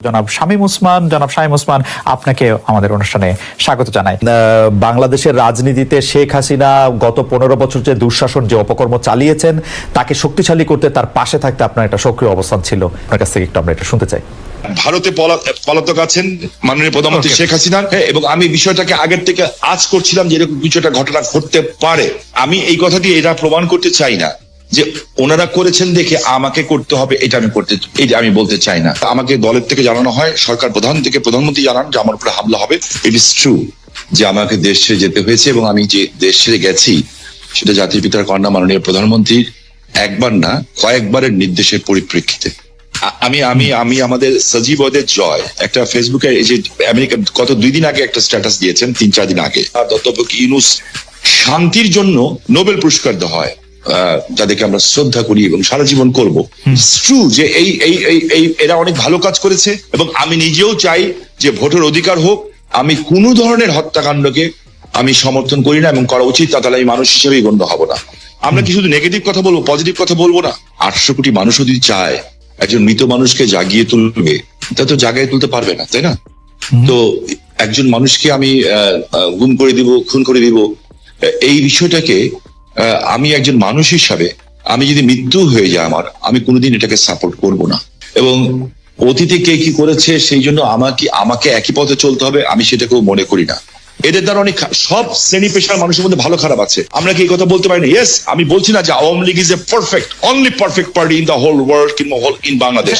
জনাব শামীম ওসমান আপনাকে আমাদের অনুষ্ঠানে স্বাগত জানাই। বাংলাদেশের রাজনীতিতে শেখ হাসিনা গত 15 বছর যে দুঃশাসন যে অপকর্ম চালিয়েছেন তাকে শক্তিশালী করতে তার পাশে থাকতে আপনার একটা সক্রিয় অবস্থান ছিল, আপনার কাছ থেকে একটু আমরা এটা শুনতে চাই। ভারতে পলাতক আছেন মাননীয় প্রধানমন্ত্রী শেখ হাসিনা, এবং আমি বিষয়টাকে আগের থেকে আজ করছিলাম যে এরকম কিছুটা ঘটনা ঘটতে পারে। আমি এই কথাটি এটা প্রমাণ করতে চাই না যে ওনারা করেছেন দেখে আমাকে করতে হবে, এটা আমি বলতে চাই না। আমাকে দলের থেকে জানানো হয়, সরকার প্রধান থেকে প্রধানমন্ত্রী জানান যে আমার উপরে হামলা হবে। ইট ইজ ট্রু যে আমাকে দেশ ছেড়ে যেতে হয়েছে, এবং আমি যে দেশ ছেড়ে গেছি সেটা জাতির পিতার কন্যা মাননীয় প্রধানমন্ত্রীর একবার না কয়েকবারের নির্দেশের পরিপ্রেক্ষিতে। আমি আমাদের সজীবদের জয় একটা ফেসবুকে এই যে আমেরিকা গত 2 দিন আগে একটা স্ট্যাটাস দিয়েছেন, 3-4 দিন আগে, অধ্যাপক ইউনূস শান্তির জন্য নোবেল পুরস্কার দেওয়া হয়, যাদেরকে আমরা শ্রদ্ধা করি এবং সারা জীবন করবো। ট্রু যে এরা অনেক ভালো কাজ করেছে, এবং আমি নিজেও চাই যে ভোটের অধিকার হোক। আমি কোনো ধরনের হত্যাকাণ্ডকে আমি সমর্থন করি না, এবং করা উচিত না, তাহলে আমি মানুষ হিসেবেই গণ্য হব না। আমরা কি শুধু নেগেটিভ কথা বলবো, পজিটিভ কথা বলবো না? 800 কোটি মানুষ যদি চায় একজন মৃত মানুষকে জাগিয়ে তুলবে, তা তো জাগায় তুলতে পারবে না, তাই না? তো একজন মানুষকে আমি গুম করে দিব, খুন করে দিব, এই বিষয়টাকে আমি একজন মানুষ হিসাবে আমি যদি মৃত্যু হয়ে যায় আমি কোনোদিন এটাকে সাপোর্ট করব না। এবং অতীতে কে কি করেছে সেই জন্য আমাকে একই পথে চলতে হবে, আমি সেটাকেও মনে করি না। এদের দ্বারা অনেক সব শ্রেণী পেশার মানুষের মধ্যে ভালো খারাপ আছে, আমরা কি এই কথা বলতে পারি না? ইয়েস, আমি বলছি না যে Awami League is a only perfect party in the whole world কিংবা ইন বাংলাদেশ।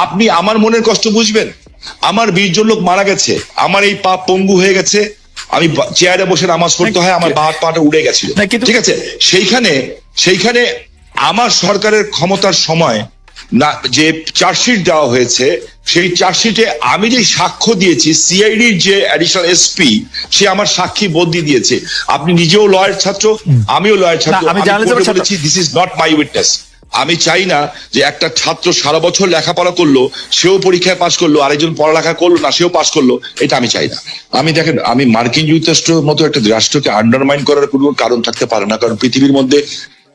আপনি আমার মনের কষ্ট বুঝবেন। আমার 20 জন লোক মারা গেছে, আমার এই পা পঙ্গু হয়ে গেছে, আমি চেয়ারে বসে নামাজ পড়তে হয়, আমার বাঁ পাটা উড়ে গেছিল, ঠিক আছে? সেইখানে আমার সরকারের ক্ষমতার সময় না যে চার্জশিট দেওয়া হয়েছে, সেই চার্জশিটে আমি যে সাক্ষ্য দিয়েছি, সিআইডির যে অ্যাডিশনাল এসপি সে আমার সাক্ষী বদলি দিয়েছে। আপনি নিজেও লয়ার ছাত্র, আমিও লয়ার ছাত্র, আমি বলেছি this is not my witness. আমি চাই না যে একটা ছাত্র সারা বছর লেখাপড়া করলো, সেও পরীক্ষায় পাশ করলো, আরেকজন পড়ালেখা করলো না, সেও পাশ করলো, এটা আমি চাই না। দেখেন, আমি মার্কিন যুক্তরাষ্ট্রের মতো একটা রাষ্ট্রকে আন্ডারমাইন করার কোনো কারণ থাকতে পারে না, কারণ পৃথিবীর মধ্যে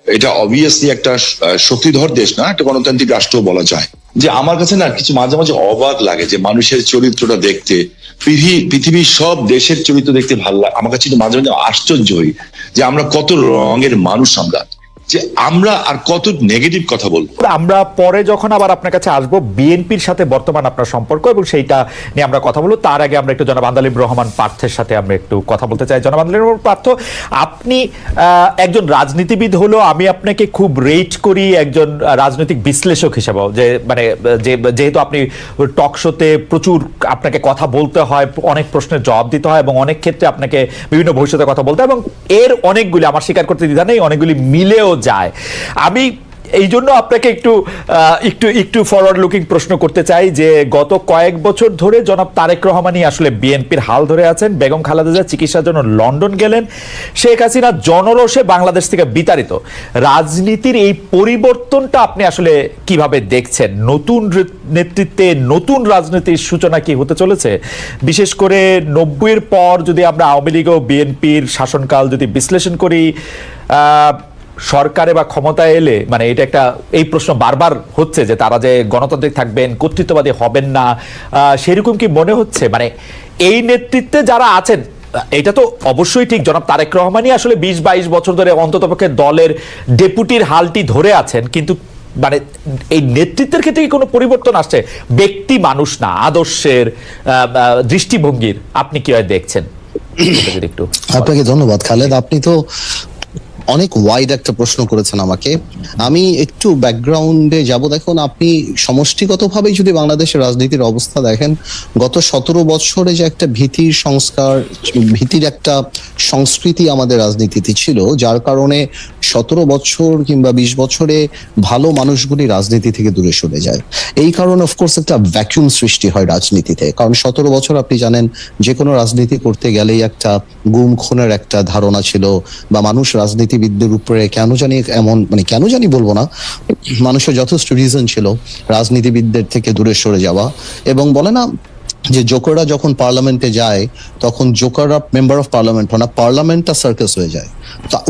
এটা অবভিয়াসলি একটা শক্তিধর দেশ না, একটা গণতান্ত্রিক রাষ্ট্র বলা যায়। যে আমার কাছে না কিছু মাঝে মাঝে অবাক লাগে যে মানুষের চরিত্রটা দেখতে, পৃথিবীর সব দেশের চরিত্র দেখতে ভালো লাগে। আমার কাছে মাঝে মাঝে আশ্চর্য হই যে আমরা কত রঙের মানুষ, যে আমরা আর কত নেগেটিভ কথা বলবো। আমরা পরে যখন আবার আপনার কাছে আসবো বিএনপির সাথে বর্তমান আপনার সম্পর্ক এবং সেইটা নিয়ে আমরা কথা বলবো, তার আগে আমরা একটু জনাব আন্দালিব রহমান পার্থের সাথে আমরা একটু কথা বলতে চাই। জনাব আন্দালিব রহমান পার্থ, আপনি একজন রাজনীতিবিদ হলো আমি আপনাকে খুব রেট করি একজন রাজনৈতিক বিশ্লেষক হিসেবেও, যে মানে যেহেতু আপনি টক শোতে প্রচুর আপনাকে কথা বলতে হয়, অনেক প্রশ্নের জবাব দিতে হয় এবং অনেক ক্ষেত্রে আপনাকে বিভিন্ন ভবিষ্যতে কথা বলতে হয়, এবং এর অনেকগুলি আমার স্বীকার করতে দ্বিধা নেই, অনেকগুলি মিলেও যায়। আমি এই জন্য আপনাকে একটু ফরওয়ার্ড লুকিং প্রশ্ন করতে চাই যে গত কয়েক বছর ধরে জনাব তারেক রহমানই আসলে বিএনপির হাল ধরে আছেন। বেগম খালেদা জিয়া চিকিৎসার জন্য লন্ডন গেলেন, শেখ হাসিনা জনরোষে বাংলাদেশ থেকে বিতাড়িত। রাজনীতির এই পরিবর্তনটা আপনি আসলে কিভাবে দেখছেন? নতুন নেতৃত্বে নতুন রাজনীতির সূচনা কি হতে চলেছে? বিশেষ করে 90-এর পর যদি আমরা আওয়ামী লীগ ও বিএনপির শাসনকাল যদি বিশ্লেষণ করি, সরকারে বা ক্ষমতায় এলে মানে এটা একটা এই প্রশ্ন বারবার হচ্ছে যে তারা যে গণতান্ত্রিক থাকবেন, কর্তৃত্ববাদী হবেন না, সেরকম কি মনে হচ্ছে? মানে এই নেতৃত্বে যারা আছেন, এটা তো অবশ্যই ঠিক জনাব তারেক রহমানই আসলে 20-22 বছর ধরে অন্ততপক্ষে দলের ডেপুটির হালটি ধরে আছেন, কিন্তু মানে এই নেতৃত্বের ক্ষেত্রে কি কোনো পরিবর্তন আসছে? ব্যক্তি মানুষ না, আদর্শের, দৃষ্টিভঙ্গির আপনি কিভাবে দেখছেন? একটু আপনাকে ধন্যবাদ খালেদ, আপনি তো অনেক ওয়াইড একটা প্রশ্ন করেছেন আমাকে। আমি একটু ব্যাকগ্রাউন্ডে যাব। দেখুন, আপনি সমষ্টিগতভাবেই যদি বাংলাদেশের রাজনীতির অবস্থা দেখেন, গত 17 বছরে যে একটা ভীতির সংস্কার, ভীতির একটা সংস্কৃতি আমাদের রাজনীতিতে ছিল, যার কারণে 17 বছর কিংবা 20 বছরে ভালো মানুষগুলি রাজনীতি থেকে দূরে সরে যায়। এই কারণে অফকোর্স একটা ভ্যাকুয়াম সৃষ্টি হয় রাজনীতিতে। কারণ 17 বছর আপনি জানেন যে কোনো রাজনীতি করতে গেলেই একটা গুম খুনের একটা ধারণা ছিল, বা মানুষ রাজনীতিবিদদের উপরে কেন জানি বলবো না, মানুষের যথেষ্ট রিজন ছিল রাজনীতিবিদদের থেকে দূরে সরে যাওয়া। এবং বলে না যে জোকাররা যখন পার্লামেন্টে যায় তখন জোকাররা মেম্বার অফ পার্লামেন্ট হয় না, পার্লামেন্টটা সার্কাস হয়ে যায়।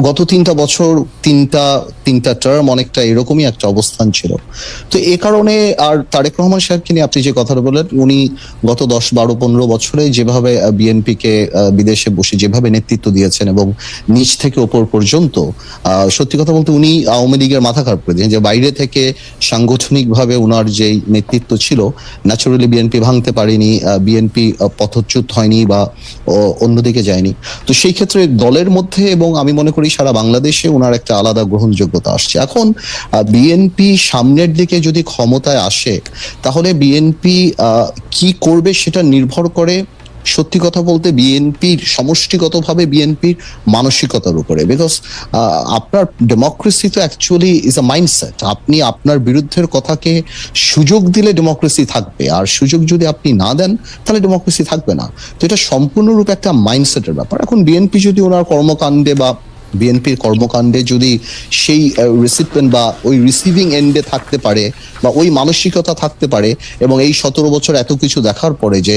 গত 3টা বছর তিনটা টার্ম অনেকটা এরকমই একটা অবস্থান ছিল। তো এই কারণে আর তারেক রহমান সাহেবকে নিয়ে আপনি যে কথাটা বললেন, উনি গত 10-12-15 বছরে যেভাবে বিএনপিকে বিদেশে বসে যেভাবে নেতৃত্ব দিয়েছেন এবং নিচ থেকে ওপর পর্যন্ত, সত্যি কথা বলতে উনি আওয়ামী লীগের মাথা খারাপ করে দিয়েছেন। যে বাইরে থেকে সাংগঠনিকভাবে উনার যেই নেতৃত্ব ছিল, ন্যাচুরালি বিএনপি ভাঙতে পারেনি, বিএনপি পথচ্যুত হয়নি বা অন্যদিকে যায়নি। তো সেই ক্ষেত্রে দলের মধ্যে এবং আমি মনে করি সারা বাংলাদেশে ওনার একটা আলাদা গ্রহণযোগ্যতা আসছে। এখন বিএনপি সামনের দিকে যদি ক্ষমতায় আসে, তাহলে বিএনপি কি করবে সেটা নির্ভর করে সত্যি কথা বলতে বিএনপির সমষ্টিগতভাবে বিএনপির মানসিকতার উপরে। বিকজ আপনার ডেমোক্রেসি তো অ্যাকচুয়ালি ইজ আ মাইন্ডসেট। আপনি আপনার বিরুদ্ধের কথাকে সুযোগ দিলে ডেমোক্রেসি থাকবে, আর সুযোগ যদি আপনি না দেন তাহলে ডেমোক্রেসি থাকবে না। তো এটা সম্পূর্ণরূপে একটা মাইন্ডসেটের ব্যাপার। এখন বিএনপি যদি ওনার কর্মকাণ্ডে বা বিএনপির কর্মকাণ্ডে যদি সেই রিসিপিয়েন্ট বা ওই রিসিভিং এন্ডে থাকতে পারে বা ওই মানসিকতা থাকতে পারে, এবং এই 17 বছর এত কিছু দেখার পরে যে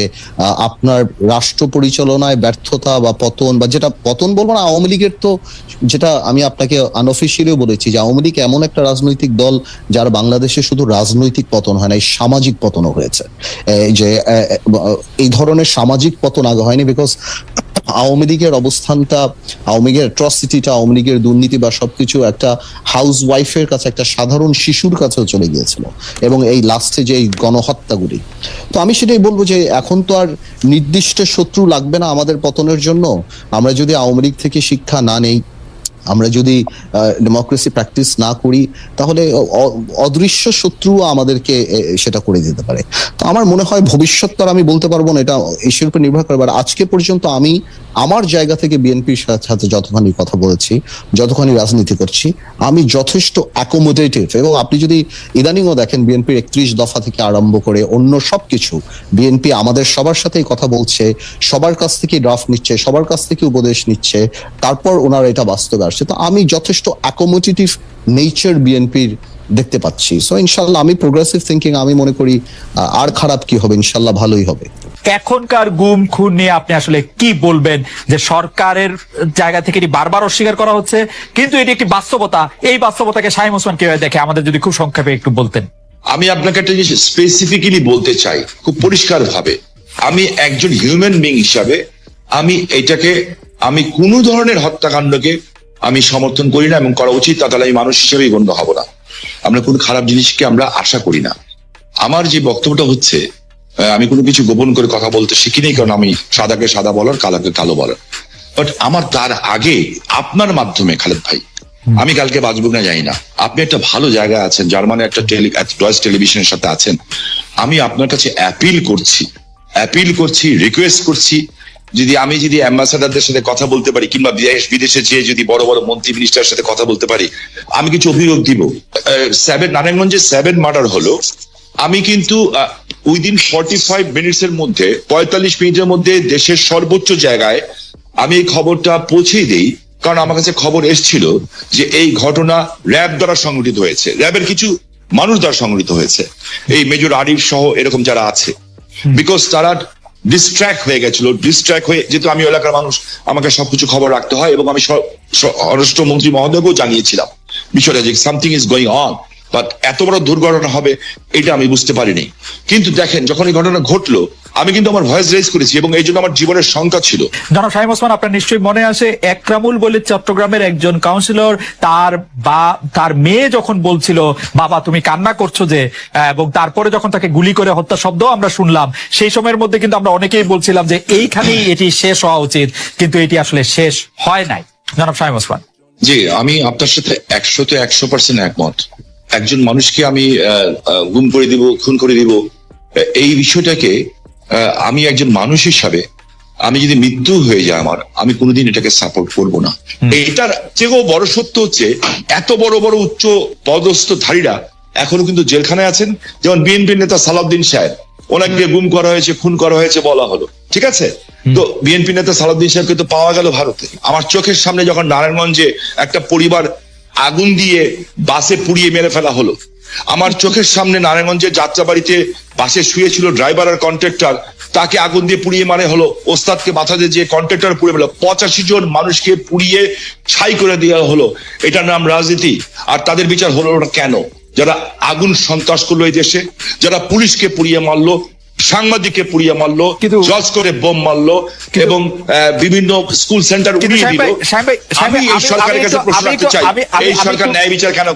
আপনার রাষ্ট্র পরিচালনায় ব্যর্থতা বা পতন, বা যেটা পতন বলবো না, আওয়ামী লীগের তো, যেটা আমি আপনাকে আনঅফিসিয়ালিও বলেছি যে আওয়ামী লীগ এমন একটা রাজনৈতিক দল যার বাংলাদেশে শুধু রাজনৈতিক পতন হয় না, এই সামাজিক পতনও হয়েছে। যে এই ধরনের সামাজিক পতন আগে হয়নি, বিকজ আওয়ামী লীগের অবস্থানটা, আওয়ামী লীগের অ্যাট্রসিটিটা, আওয়ামী লীগের দুর্নীতি বা সবকিছু একটা হাউস ওয়াইফের কাছে, একটা সাধারণ শিশুর কাছেও চলে গিয়েছিল, এবং এই লাস্টে যে এই গণহত্যাগুলি। তো আমি সেটাই বলবো যে এখন তো আর নির্দিষ্ট শত্রু লাগবে না আমাদের পতনের জন্য। আমরা যদি আওয়ামী লীগ থেকে শিক্ষা না নেই, আমরা যদি ডেমোক্রেসি প্র্যাকটিস না করি, তাহলে অদৃশ্য শত্রু আমাদেরকে সেটা করে দিতে পারে। তো আমার মনে হয় ভবিষ্যৎ তো আর আমি বলতে পারবো না, এটা এর উপর নির্ভর করে। আজকে পর্যন্ত আমি আমার জায়গা থেকে বিএনপির সাথে যতখানি কথা বলেছি, যতখানি রাজনীতি করছি, আমি যথেষ্ট অ্যাকোমোডেটিভ। এবং আপনি যদি ইদানিংও দেখেন বিএনপির 31 দফা থেকে আরম্ভ করে অন্য সবকিছু, বিএনপি আমাদের সবার সাথেই কথা বলছে, সবার কাছ থেকে ড্রাফট নিচ্ছে, সবার কাছ থেকে উপদেশ নিচ্ছে, তারপর ওনারা এটা বাস্তবে আসছে। তো আমি যথেষ্ট অ্যাকোমোডেটিভ নেচার বিএনপির দেখতে পাচ্ছি। সো ইনশাল্লাহ আমি প্রোগ্রেসিভ থিঙ্কিং, আমি মনে করি আর খারাপ কি হবে, ইনশাল্লাহ ভালোই হবে। এখনকার গুম খুন নিয়ে আপনি আসলে কি বলবেন? যে সরকারের জায়গা থেকে এটি বারবার অস্বীকার করা হচ্ছে, কিন্তু এটি একটি বাস্তবতা। এই বাস্তবতাকে শামীম ওসমান কিভাবে দেখে, আমাদের যদি খুব সংক্ষেপে একটু বলতেন। আমি আপনাকে একটা জিনিস স্পেসিফিক্যালি বলতে চাই খুব পরিষ্কার ভাবে। আমি একজন হিউম্যান বিং হিসাবে আমি কোনো ধরনের হত্যাকাণ্ডকে আমি সমর্থন করি না, এবং করা উচিত, তাহলে আমি মানুষ হিসেবেই গণ্য হব না। আমরা কোনো খারাপ জিনিসকে আমরা আশা করি না। আমার যে বক্তব্যটা হচ্ছে, আমি কোনো কিছু গোপন করে কথা বলতে শিখিনি, কারণ আমি সাদাকে সাদা বলার, কালোকে কালো বলার। বাট আমার তার আগে আপনার মাধ্যমে, খালেদ ভাই, আমি কালকে বাঁচবো না জানি না, আপনি একটা ভালো জায়গায় আছেন, জার্মানি একটা ডয়েচ টেলিভিশনের সাথে আছেন। আমি আপনার কাছে অ্যাপিল করছি, রিকোয়েস্ট করছি, আমি যদি অ্যাম্বাসাডারদের সাথে কথা বলতে পারি, কিংবা বিদেশে যেয়ে যদি বড় বড় মন্ত্রী মিনিস্টারের সাথে কথা বলতে পারি, আমি কিছু অভিযোগ দিব। নারায়ণগঞ্জে 7 মার্ডার হলো, আমি কিন্তু উইদিন 45 মিনিটসের মধ্যে, 45 মিনিটের মধ্যে দেশের সর্বোচ্চ জায়গায় আমি এই খবরটা পৌঁছেই দেই, কারণ আমার কাছে খবর এসেছিল যে এই ঘটনা র্যাব দ্বারা সংগঠিত হয়েছে, র্যাবের কিছু মানুষ দ্বারা সংগঠিত হয়েছে, এই মেজর আরিফ সহ এরকম যারা আছে। বিকজ তারা ডিস্ট্র্যাক্ট হয়ে গেছিল, যেহেতু আমি এলাকার মানুষ, আমাকে সবকিছু খবর রাখতে হয়, এবং আমি স্বরাষ্ট্রমন্ত্রী মহোদয়কেও জানিয়েছিলাম বিষয়টা, যে something is going on, but এত বড় দুর্ঘটনা হবে এটা আমি বুঝতে পারিনি। কিন্তু দেখেন, যখন এই ঘটনা ঘটলো, আমি কিন্তু আমার ভয়েস রেজ করেছি, এবং এই জন্য আমার জীবনের শঙ্কা ছিল। জনাব শামীম ওসমান, আপনার নিশ্চয়ই মনে আছে একরামুল বলে চট্টগ্রামের একজন কাউন্সিলর, তার মেয়ে যখন বলছিল বাবা তুমি কান্না করছো যে, এবং তারপরে যখন তাকে গুলি করে হত্যা শব্দ আমরা শুনলাম, সেই সময়ের মধ্যে কিন্তু আমরা অনেকেই বলছিলাম যে এইখানেই এটি শেষ হওয়া উচিত, কিন্তু এটি আসলে শেষ হয় নাই। জনাব শামীম ওসমান। জি, আমি আপনার সাথে 100% একমত। একজন মানুষকে আমি গুম করে দিব, খুন করে দিব, এই বিষয়টাকে আমি একজন মানুষ হিসাবে, আমি যদি মৃত্যু হয়ে যায় আমার, আমি কোনোদিন এটাকে সাপোর্ট করব না। এটার চেয়েও বড় সত্য হচ্ছে, এত বড় বড় উচ্চ পদস্থধারীরা এখনো কিন্তু জেলখানায় আছেন। যেমন বিএনপির নেতা সালাউদ্দিন সাহেব, ওনাকে গুম করা হয়েছে, খুন করা হয়েছে বলা হলো, ঠিক আছে। তো বিএনপি নেতা সালাউদ্দিন সাহেবকে তো পাওয়া গেল ভারতে। আমার চোখের সামনে যখন নারায়ণগঞ্জে একটা পরিবার আগুন দিয়ে বাসে পুড়িয়ে মেরে ফেলা হলো, আমার চোখের সামনে নারায়ণগঞ্জের যাত্রাবাড়িতে বাসে শুয়েছিল ড্রাইভার আর কন্ট্রাক্টর, তাকে আগুন দিয়ে পুড়িয়ে মারে হলো। ওস্তাদকে মাথা দিয়ে যে কন্ট্রাক্টর পুড়ে ফেলো, 85 জন মানুষকে পুড়িয়ে ছাই করে দেওয়া হলো। এটার নাম রাজনীতি? আর তাদের বিচার হলো না কেন? যারা আগুন সন্ত্রাস করলো এই দেশে, যারা পুলিশকে পুড়িয়ে মারলো, সাংবাদিককে পুড়িয়ে মারলো, কিন্তু- জজ করে বোম মারলো এবং বিভিন্ন স্কুল সেন্টার কিন্তু উড়িয়ে শাহিন দিল। ভাই, শাহিন ভাই, আমি এই আমি- সরকারের আমি কাছে একটু- প্রশ্ন আমি রাখতে একটু- চাই, আমি- আমি- এই আমি সরকার একটু- ন্যায় বিচার কেন